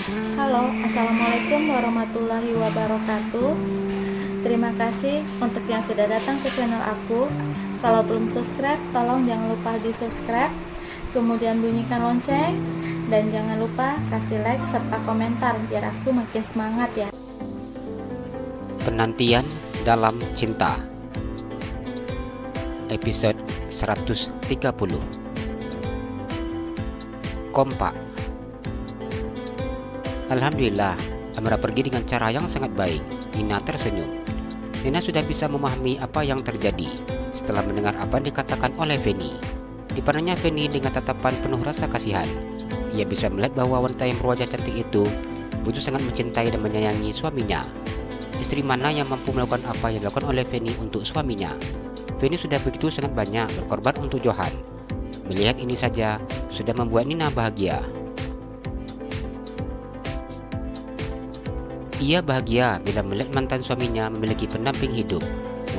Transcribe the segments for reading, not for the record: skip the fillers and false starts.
Halo, Assalamualaikum warahmatullahi wabarakatuh. Terima kasih untuk yang sudah datang ke channel aku. Kalau belum subscribe, tolong jangan lupa di subscribe, kemudian bunyikan lonceng, dan jangan lupa kasih like serta komentar biar aku makin semangat ya. Penantian dalam Cinta, episode 130. Kompak. Alhamdulillah, Amira pergi dengan cara yang sangat baik. Nina tersenyum. Nina sudah bisa memahami apa yang terjadi setelah mendengar apa yang dikatakan oleh Feni. Dipandangnya Feni dengan tatapan penuh rasa kasihan. Ia bisa melihat bahwa wanita yang berwajah cantik itu begitu sangat mencintai dan menyayangi suaminya. Istri mana yang mampu melakukan apa yang dilakukan oleh Feni untuk suaminya? Feni sudah begitu sangat banyak berkorban untuk Johan. Melihat ini saja sudah membuat Nina bahagia. Ia bahagia bila melihat mantan suaminya memiliki pendamping hidup,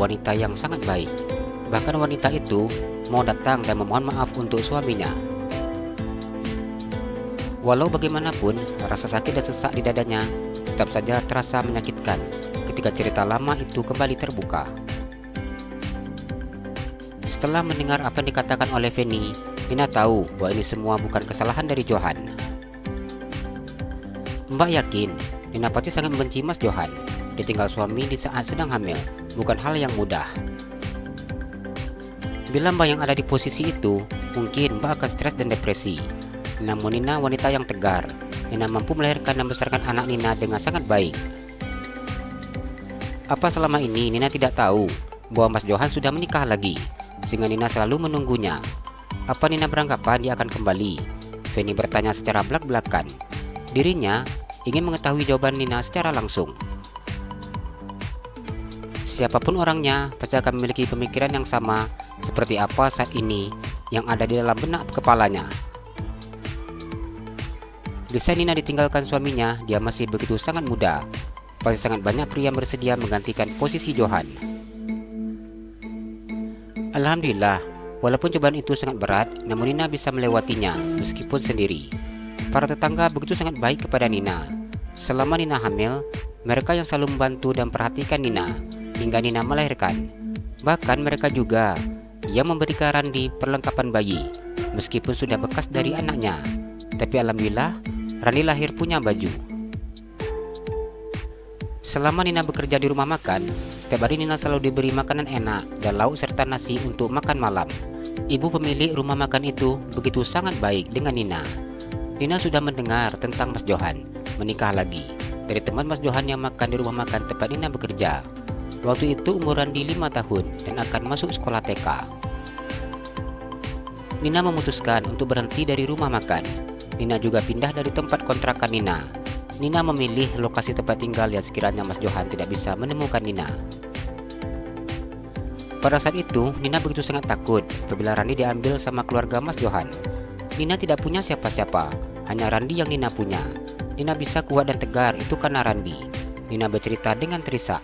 wanita yang sangat baik. Bahkan wanita itu mau datang dan memohon maaf untuk suaminya. Walau bagaimanapun, rasa sakit dan sesak di dadanya tetap saja terasa menyakitkan ketika cerita lama itu kembali terbuka. Setelah mendengar apa yang dikatakan oleh Feni, Nina tahu bahwa ini semua bukan kesalahan dari Johan. Mbak yakin Nina pasti sangat membenci Mas Johan. Ditinggal suami di saat sedang hamil bukan hal yang mudah. Bila Mbak yang ada di posisi itu, mungkin Mbak akan stres dan depresi. Namun Nina wanita yang tegar. Nina mampu melahirkan dan membesarkan anak Nina dengan sangat baik. Apa selama ini Nina tidak tahu bahwa Mas Johan sudah menikah lagi, sehingga Nina selalu menunggunya? Apa Nina beranggapan dia akan kembali? Feni bertanya secara belak-belakan. Dirinya ingin mengetahui jawaban Nina secara langsung. Siapapun orangnya pasti akan memiliki pemikiran yang sama seperti apa saat ini yang ada di dalam benak kepalanya. Di saat Nina ditinggalkan suaminya, dia masih begitu sangat muda. Pasti sangat banyak pria yang bersedia menggantikan posisi Johan. Alhamdulillah, walaupun cobaan itu sangat berat, namun Nina bisa melewatinya meskipun sendiri. Para tetangga begitu sangat baik kepada Nina. Selama Nina hamil, mereka yang selalu membantu dan perhatikan Nina hingga Nina melahirkan. Bahkan mereka juga yang memberikan Randi perlengkapan bayi, meskipun sudah bekas dari anaknya. Tapi alhamdulillah, Randi lahir punya baju. Selama Nina bekerja di rumah makan, setiap hari Nina selalu diberi makanan enak dan lauk serta nasi untuk makan malam. Ibu pemilik rumah makan itu begitu sangat baik dengan Nina. Nina sudah mendengar tentang Mas Johan menikah lagi dari teman Mas Johan yang makan di rumah makan tempat Nina bekerja. Waktu itu umur Randi 5 tahun dan akan masuk sekolah TK. Nina memutuskan untuk berhenti dari rumah makan. Nina juga pindah dari tempat kontrakan Nina. Nina memilih lokasi tempat tinggal yang sekiranya Mas Johan tidak bisa menemukan Nina. Pada saat itu, Nina begitu sangat takut apabila Randi diambil sama keluarga Mas Johan. Nina tidak punya siapa-siapa, hanya Randi yang Nina punya. Nina bisa kuat dan tegar itu karena Randi. Nina bercerita dengan terisak.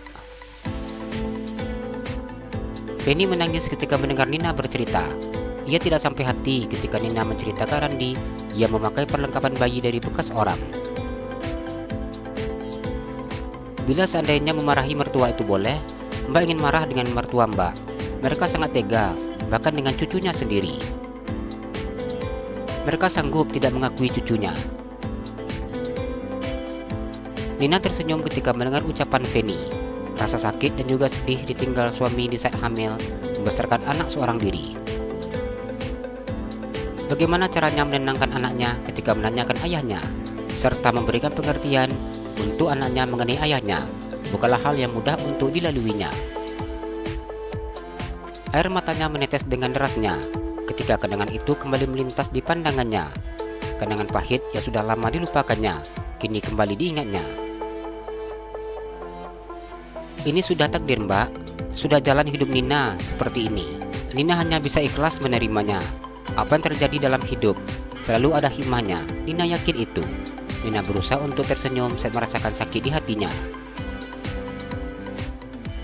Feni menangis ketika mendengar Nina bercerita. Ia tidak sampai hati ketika Nina menceritakan Randi ia memakai perlengkapan bayi dari bekas orang. Bila seandainya memarahi mertua itu boleh, Mbak ingin marah dengan mertua Mbak. Mereka sangat tega, bahkan dengan cucunya sendiri. Mereka sanggup tidak mengakui cucunya. Nina tersenyum ketika mendengar ucapan Feni. Rasa sakit dan juga sedih ditinggal suami di saat hamil membesarkan anak seorang diri. Bagaimana caranya menenangkan anaknya ketika menanyakan ayahnya, serta memberikan pengertian untuk anaknya mengenai ayahnya, bukanlah hal yang mudah untuk dilaluinya. Air matanya menetes dengan derasnya ketika kenangan itu kembali melintas di pandangannya. Kenangan pahit yang sudah lama dilupakannya, kini kembali diingatnya. Ini sudah takdir Mbak, sudah jalan hidup Nina seperti ini. Nina hanya bisa ikhlas menerimanya. Apa yang terjadi dalam hidup selalu ada hikmahnya, Nina yakin itu. Nina berusaha untuk tersenyum saat merasakan sakit di hatinya.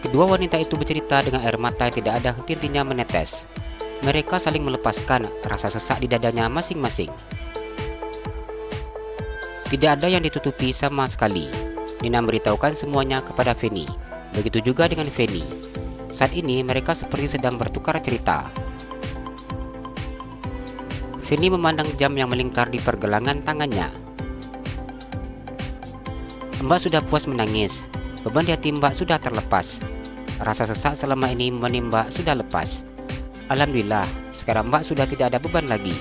Kedua wanita itu bercerita dengan air mata yang tidak ada henti-hentinya menetes. Mereka saling melepaskan rasa sesak di dadanya masing-masing. Tidak ada yang ditutupi sama sekali. Nina memberitahukan semuanya kepada Feni. Begitu juga dengan Feni. Saat ini mereka seperti sedang bertukar cerita. Feni memandang jam yang melingkar di pergelangan tangannya. Mbak sudah puas menangis. Beban di hati Mbak sudah terlepas. Rasa sesak selama ini menimba sudah lepas. Alhamdulillah, sekarang Mbak sudah tidak ada beban lagi.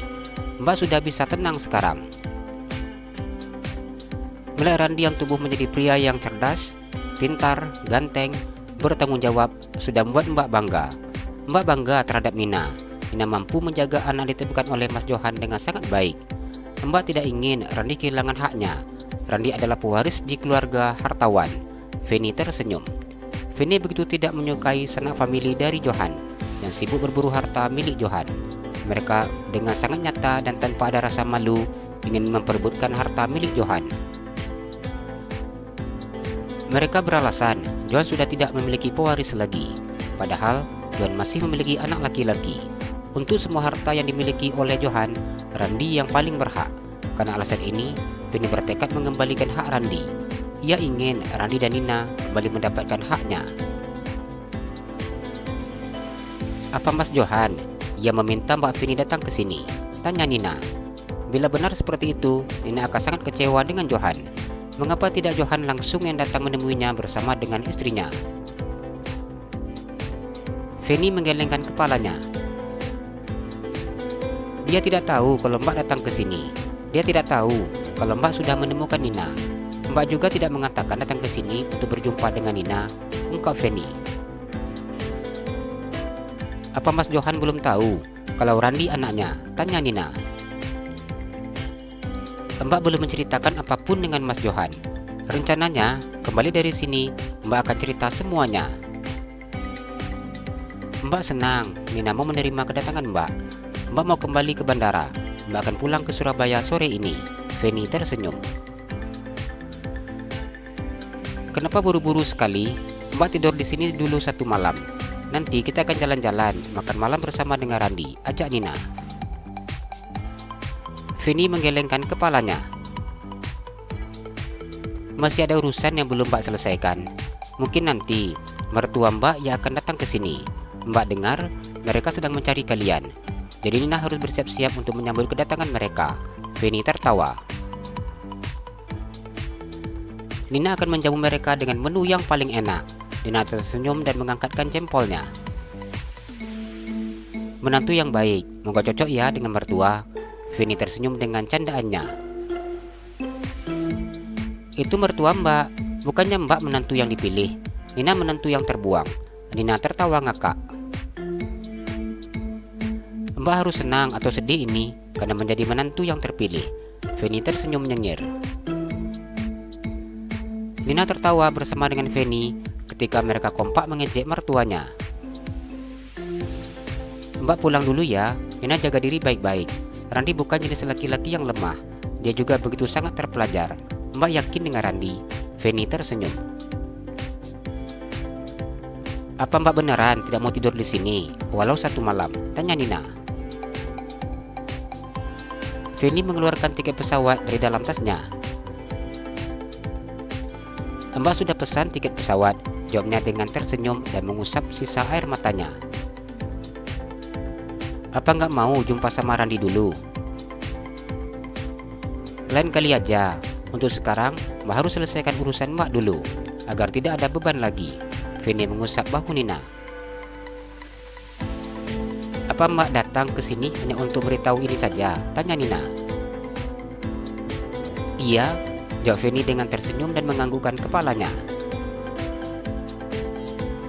Mbak sudah bisa tenang sekarang. Melihat Randi yang tumbuh menjadi pria yang cerdas, pintar, ganteng, bertanggung jawab, sudah membuat Mbak bangga. Mbak bangga terhadap Nina. Nina mampu menjaga anak ditemukan oleh Mas Johan dengan sangat baik. Mbak tidak ingin Randi kehilangan haknya. Randi adalah pewaris di keluarga hartawan. Feni tersenyum. Feni begitu tidak menyukai sanak famili dari Johan yang sibuk berburu harta milik Johan. Mereka dengan sangat nyata dan tanpa ada rasa malu ingin memperebutkan harta milik Johan. Mereka beralasan Johan sudah tidak memiliki pewaris lagi, padahal Johan masih memiliki anak laki-laki. Untuk semua harta yang dimiliki oleh Johan, Randi yang paling berhak. Karena alasan ini, Feni bertekad mengembalikan hak Randi. Ia ingin Randi dan Nina kembali mendapatkan haknya. Apa Mas Johan? Ia meminta Mbak Feni datang ke sini, tanya Nina. Bila benar seperti itu, Nina akan sangat kecewa dengan Johan. Mengapa tidak Johan langsung yang datang menemuinya bersama dengan istrinya? Feni menggelengkan kepalanya. Dia tidak tahu kalau Mbak datang ke sini. Dia tidak tahu kalau Mbak sudah menemukan Nina. Mbak juga tidak mengatakan datang ke sini untuk berjumpa dengan Nina, ungkap Feni. Apa Mas Johan belum tahu kalau Randi anaknya? Tanya Nina. Mbak belum menceritakan apapun dengan Mas Johan. Rencananya, kembali dari sini, Mbak akan cerita semuanya. Mbak senang Nina mau menerima kedatangan Mbak. Mbak mau kembali ke bandara. Mbak akan pulang ke Surabaya sore ini. Feni tersenyum. Kenapa buru-buru sekali? Mbak tidur di sini dulu 1 malam. Nanti kita akan jalan-jalan, makan malam bersama dengan Randi, ajak Nina. Feni menggelengkan kepalanya. Masih ada urusan yang belum Mbak selesaikan. Mungkin nanti mertua Mbak yang akan datang ke sini. Mbak dengar mereka sedang mencari kalian. Jadi Nina harus bersiap-siap untuk menyambut kedatangan mereka. Feni tertawa. Nina akan menjamu mereka dengan menu yang paling enak. Nina tersenyum dan mengangkatkan jempolnya. Menantu yang baik, moga cocok ya dengan mertua. Feni tersenyum dengan candaannya. Itu mertua Mbak, bukannya Mbak menantu yang dipilih. Nina menantu yang terbuang. Nina tertawa ngakak. Mbak harus senang atau sedih ini karena menjadi menantu yang terpilih. Feni tersenyum nyengir. Nina tertawa bersama dengan Feni ketika mereka kompak mengejek mertuanya. Mbak pulang dulu ya, Nina jaga diri baik-baik. Randi bukan jenis laki-laki yang lemah. Dia juga begitu sangat terpelajar. Mbak yakin dengan Randi? Feni tersenyum. Apa Mbak beneran tidak mau tidur di sini walau 1 malam? Tanya Nina. Feni mengeluarkan tiket pesawat dari dalam tasnya. Mbak sudah pesan tiket pesawat, jawabnya dengan tersenyum dan mengusap sisa air matanya. Apa nggak mau jumpa sama Randi dulu? Lain kali aja. Untuk sekarang, Mbak harus selesaikan urusan Mbak dulu, agar tidak ada beban lagi. Feni mengusap bahu Nina. Apa Mbak datang ke sini hanya untuk beritahu ini saja? Tanya Nina. Iya, jawab Feni dengan tersenyum dan menganggukkan kepalanya.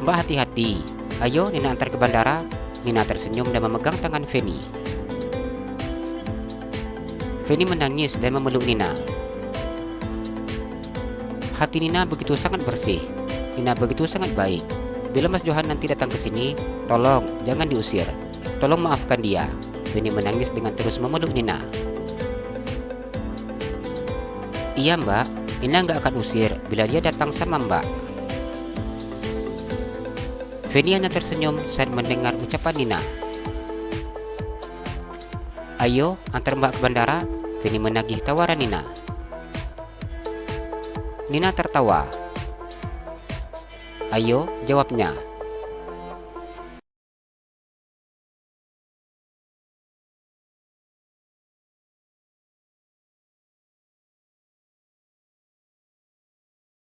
Mbak hati-hati. Ayo Nina antar ke bandara. Nina tersenyum dan memegang tangan Feni. Feni menangis dan memeluk Nina. Hati Nina begitu sangat bersih. Nina begitu sangat baik. Bila Mas Johan nanti datang ke sini, tolong jangan diusir. Tolong maafkan dia. Feni menangis dengan terus memeluk Nina. Iya Mbak, Nina nggak akan usir bila dia datang sama Mbak. Feni hanya tersenyum saat mendengar ucapan Nina. Ayo, antar Mbak ke bandara. Feni menagih tawaran Nina. Nina tertawa. Ayo, jawabnya,